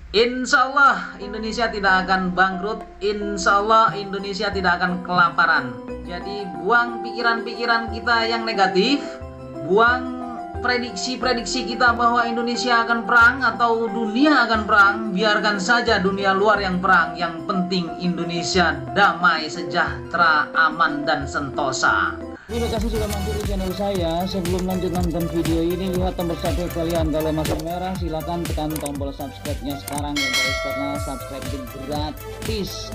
Insya Allah Indonesia tidak akan bangkrut. Insya Allah Indonesia tidak akan kelaparan. Jadi buang pikiran-pikiran kita yang negatif, buang prediksi-prediksi kita bahwa Indonesia akan perang atau dunia akan perang. Biarkan saja dunia luar yang perang. Yang penting Indonesia damai, sejahtera, aman, dan sentosa. Terima kasih sudah mampir di channel saya. Sebelum lanjut nonton video ini, lihat tombol subscribe kalian. Kalau masih merah, silahkan tekan tombol subscribe-nya sekarang ya guys, karena subscribe itu gratis.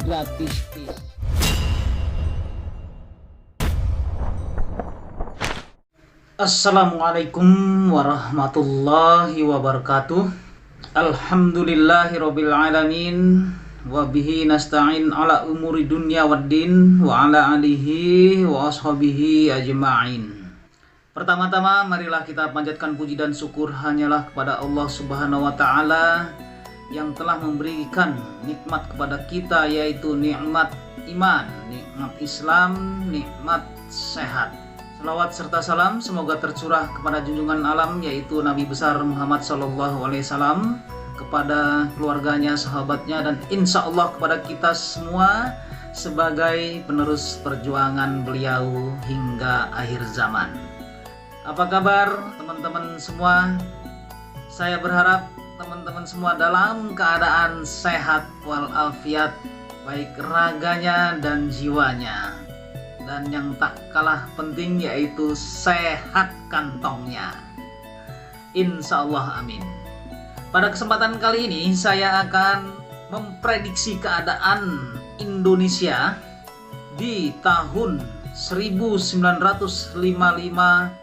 Assalamualaikum warahmatullahi wabarakatuh. Alhamdulillahirabbil alamin. Wa bihi nasta'in ala umuri dunya waddin wa ala alihi wa ashabihi ajma'in. Pertama-tama marilah kita panjatkan puji dan syukur hanyalah kepada Allah Subhanahu wa taala yang telah memberikan nikmat kepada kita, yaitu nikmat iman, nikmat Islam, nikmat sehat. Salawat serta salam semoga tercurah kepada junjungan alam, yaitu Nabi besar Muhammad SAW, kepada keluarganya, sahabatnya, dan insya Allah kepada kita semua sebagai penerus perjuangan beliau hingga akhir zaman. Apa kabar teman-teman semua? Saya berharap teman-teman semua dalam keadaan sehat walafiat, baik raganya dan jiwanya. Dan yang tak kalah penting yaitu sehat kantongnya. Insya Allah, amin. Pada kesempatan kali ini saya akan memprediksi keadaan Indonesia di tahun 1955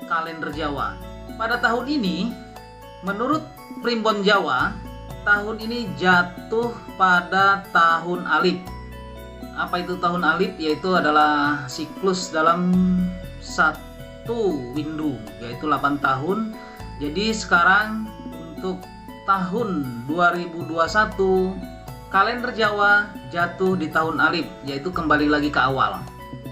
kalender Jawa. Pada tahun ini, menurut Primbon Jawa, tahun ini jatuh pada tahun Alif. Apa itu tahun Alif? Yaitu adalah siklus dalam satu windu, yaitu 8 tahun. Jadi sekarang untuk tahun 2021 kalender Jawa jatuh di tahun Alif, yaitu kembali lagi ke awal.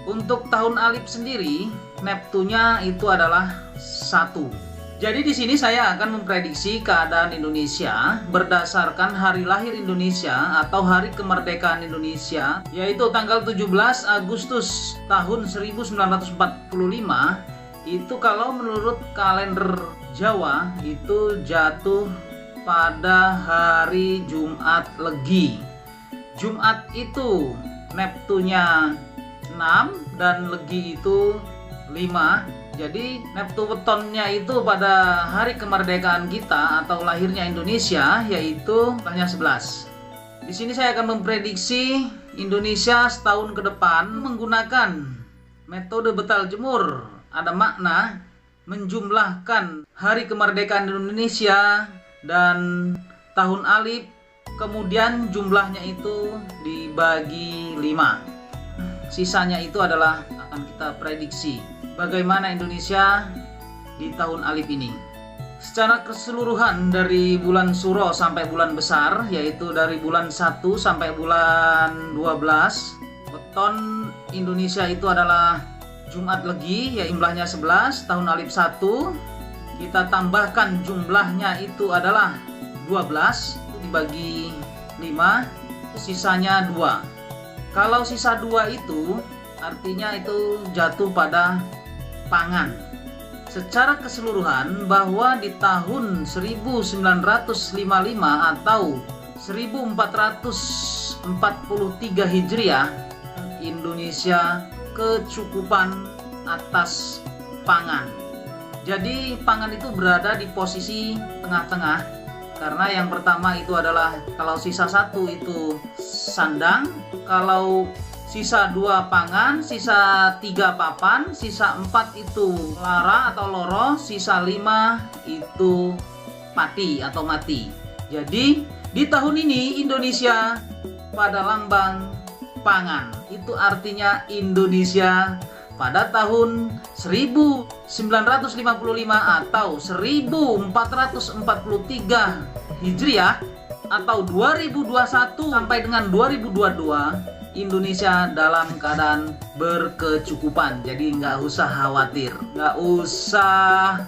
Untuk tahun Alif sendiri, Neptunya itu adalah 1. Jadi di sini saya akan memprediksi keadaan Indonesia berdasarkan hari lahir Indonesia atau hari kemerdekaan Indonesia, yaitu tanggal 17 Agustus tahun 1945. Itu kalau menurut kalender Jawa itu jatuh pada hari Jumat Legi. Jumat itu Neptunya 6 dan Legi itu 5. Jadi Neptuwetonnya itu pada hari kemerdekaan kita atau lahirnya Indonesia, yaitu tanggal 11. Di sini saya akan memprediksi Indonesia setahun ke depan menggunakan metode betal jemur. Ada makna menjumlahkan hari kemerdekaan Indonesia dan tahun Alif, kemudian jumlahnya itu dibagi 5. Sisanya itu adalah akan kita prediksi bagaimana Indonesia di tahun Alif ini. Secara keseluruhan dari bulan Suro sampai bulan besar, yaitu dari bulan 1 sampai bulan 12, weton Indonesia itu adalah Jumat Legi, ya jumlahnya 11, tahun Alif 1. Kita tambahkan jumlahnya itu adalah 12, itu dibagi 5, sisanya 2. Kalau sisa 2 itu artinya itu jatuh pada pangan. Secara keseluruhan bahwa di tahun 1955 atau 1443 Hijriah, Indonesia kecukupan atas pangan. Jadi pangan itu berada di posisi tengah-tengah, karena yang pertama itu adalah kalau sisa 1 itu sandang, kalau sisa 2 pangan, sisa 3 papan, sisa 4 itu lara atau loro, sisa 5 itu pati atau mati. Jadi di tahun ini Indonesia pada lambang pangan. Itu artinya Indonesia pada tahun 1955 atau 1443 Hijriah atau 2021 sampai dengan 2022, Indonesia dalam keadaan berkecukupan. Jadi nggak usah khawatir, nggak usah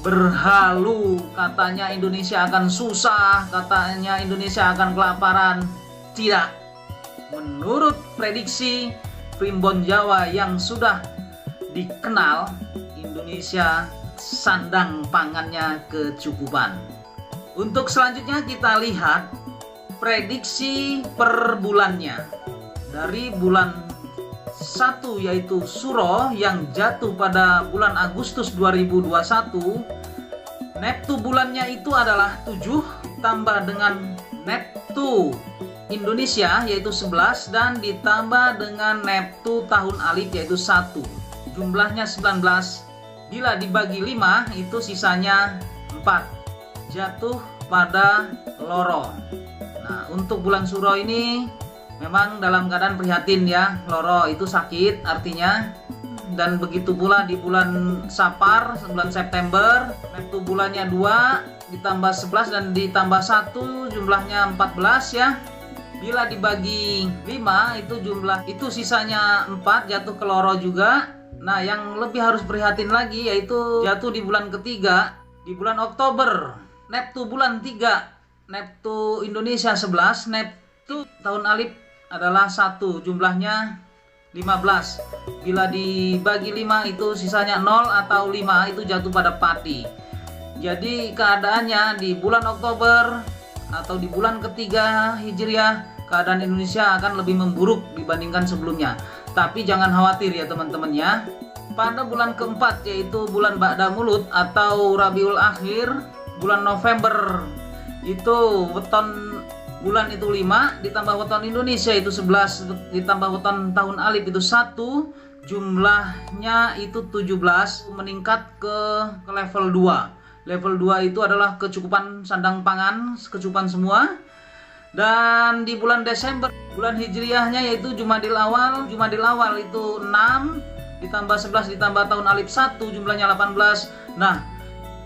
berhalu, katanya Indonesia akan susah, katanya Indonesia akan kelaparan. Tidak. Menurut prediksi Primbon Jawa yang sudah dikenal, Indonesia sandang pangannya kecukupan. Untuk selanjutnya kita lihat prediksi per bulannya. Dari bulan 1 yaitu Suro yang jatuh pada bulan Agustus 2021, Neptu bulannya itu adalah 7 ditambah dengan Neptu Indonesia yaitu 11 dan ditambah dengan Neptu tahun alif yaitu 1. Jumlahnya 19. Bila dibagi 5 itu sisanya 4. Jatuh pada Loro. Nah, untuk bulan Suro ini memang dalam keadaan prihatin ya. Loro itu sakit artinya. Dan begitu pula di bulan Sapar, bulan September, Neptu bulannya 2 ditambah 11 dan ditambah 1 jumlahnya 14 ya. Bila dibagi 5 itu sisanya 4, jatuh ke Loro juga. Nah, yang lebih harus prihatin lagi yaitu jatuh di bulan ketiga, di bulan Oktober. Neptu bulan 3, Neptu Indonesia 11, Neptu tahun alif adalah 1, jumlahnya 15. Bila dibagi 5 itu sisanya 0 atau 5 itu jatuh pada Pati. Jadi keadaannya di bulan Oktober atau di bulan ketiga Hijriah, keadaan Indonesia akan lebih memburuk dibandingkan sebelumnya. Tapi jangan khawatir ya teman-teman ya. Pada bulan keempat yaitu bulan Ba'da Mulud atau Rabiul Akhir, bulan November itu weton bulan itu 5 ditambah weton Indonesia itu 11 ditambah weton tahun alif itu 1, jumlahnya itu 17, meningkat ke level 2. Level 2 itu adalah kecukupan sandang pangan, kecukupan semua. Dan di bulan Desember, bulan Hijriahnya yaitu Jumadil Awal itu 6 ditambah 11 ditambah tahun alif 1, jumlahnya 18. Nah,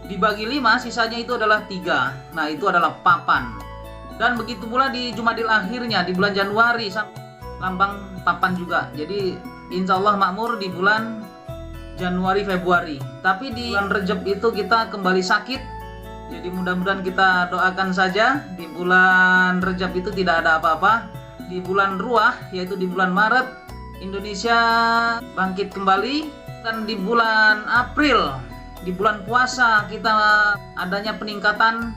dibagi 5 sisanya itu adalah 3. Nah, itu adalah papan. Dan begitu pula di Jumadil Akhirnya di bulan Januari, lambang papan juga. Jadi insya Allah makmur di bulan Januari Februari. Tapi di bulan Rejab itu kita kembali sakit. Jadi mudah-mudahan kita doakan saja di bulan Rejab itu tidak ada apa-apa. Di bulan Ruah yaitu di bulan Maret Indonesia bangkit kembali. Dan di bulan April, di bulan puasa kita adanya peningkatan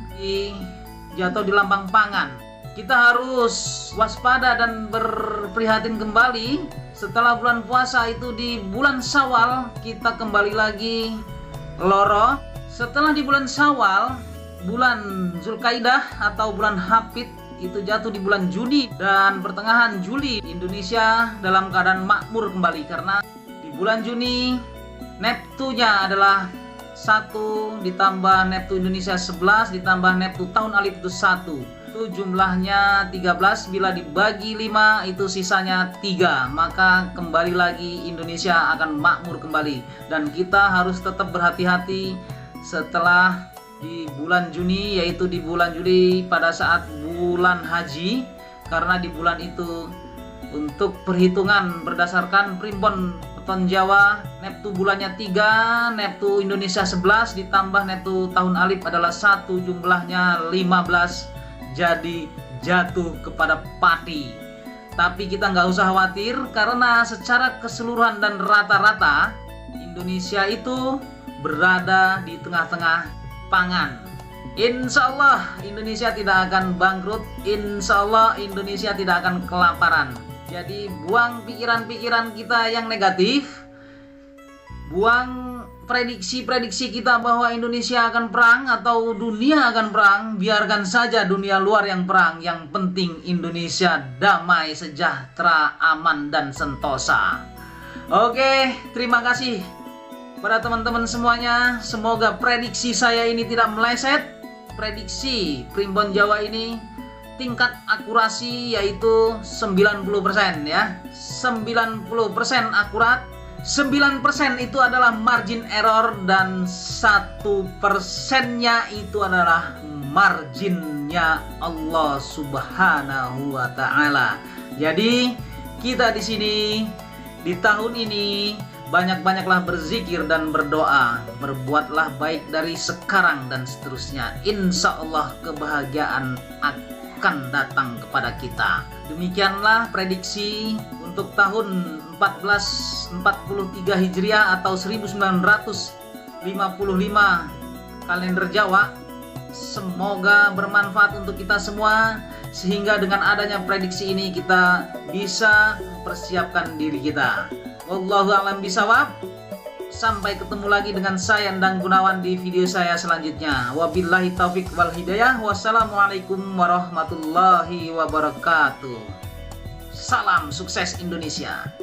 jatuh di lambang pangan. Kita harus waspada dan berprihatin kembali. Setelah bulan puasa itu di bulan Syawal kita kembali lagi Loro. Setelah di bulan Syawal, bulan Zulkaidah atau bulan Hafid itu jatuh di bulan Juni. Dan pertengahan Juli Indonesia dalam keadaan makmur kembali. Karena di bulan Juni Neptunya adalah 1 ditambah Neptu Indonesia 11 ditambah Neptu tahun alif itu 1. Itu jumlahnya 13. Bila dibagi 5 itu sisanya 3. Maka kembali lagi Indonesia akan makmur kembali. Dan kita harus tetap berhati-hati setelah di bulan Juni, yaitu di bulan Juli pada saat bulan haji. Karena di bulan itu untuk perhitungan berdasarkan Primbon weton Jawa, Neptu bulannya 3, Neptu Indonesia 11 ditambah Neptu tahun alif adalah 1, jumlahnya 15. Jadi jatuh kepada Pati. Tapi kita nggak usah khawatir karena secara keseluruhan dan rata-rata Indonesia itu berada di tengah-tengah pangan. Insya Allah Indonesia tidak akan bangkrut. Insya Allah Indonesia tidak akan kelaparan. Jadi buang pikiran-pikiran kita yang negatif. Buang prediksi-prediksi kita bahwa Indonesia akan perang atau dunia akan perang. Biarkan saja dunia luar yang perang. Yang penting Indonesia damai, sejahtera, aman, dan sentosa. Oke, terima kasih pada teman-teman semuanya. Semoga prediksi saya ini tidak meleset. Prediksi Primbon Jawa ini tingkat akurasi yaitu 90% ya. 90% akurat. 9% itu adalah margin error dan 1%-nya itu adalah marginnya Allah Subhanahu wa taala. Jadi kita di sini di tahun ini banyak-banyaklah berzikir dan berdoa, berbuatlah baik dari sekarang dan seterusnya. Insya Allah kebahagiaan akan datang kepada kita. Demikianlah prediksi untuk tahun 1443 Hijriah atau 1955 kalender Jawa. Semoga bermanfaat untuk kita semua, sehingga dengan adanya prediksi ini kita bisa persiapkan diri kita. Wallahu a'lam bishawab. Sampai ketemu lagi dengan saya Endang Gunawan di video saya selanjutnya. Wabillahi taufik wal hidayah. Wassalamualaikum warahmatullahi wabarakatuh. Salam sukses Indonesia.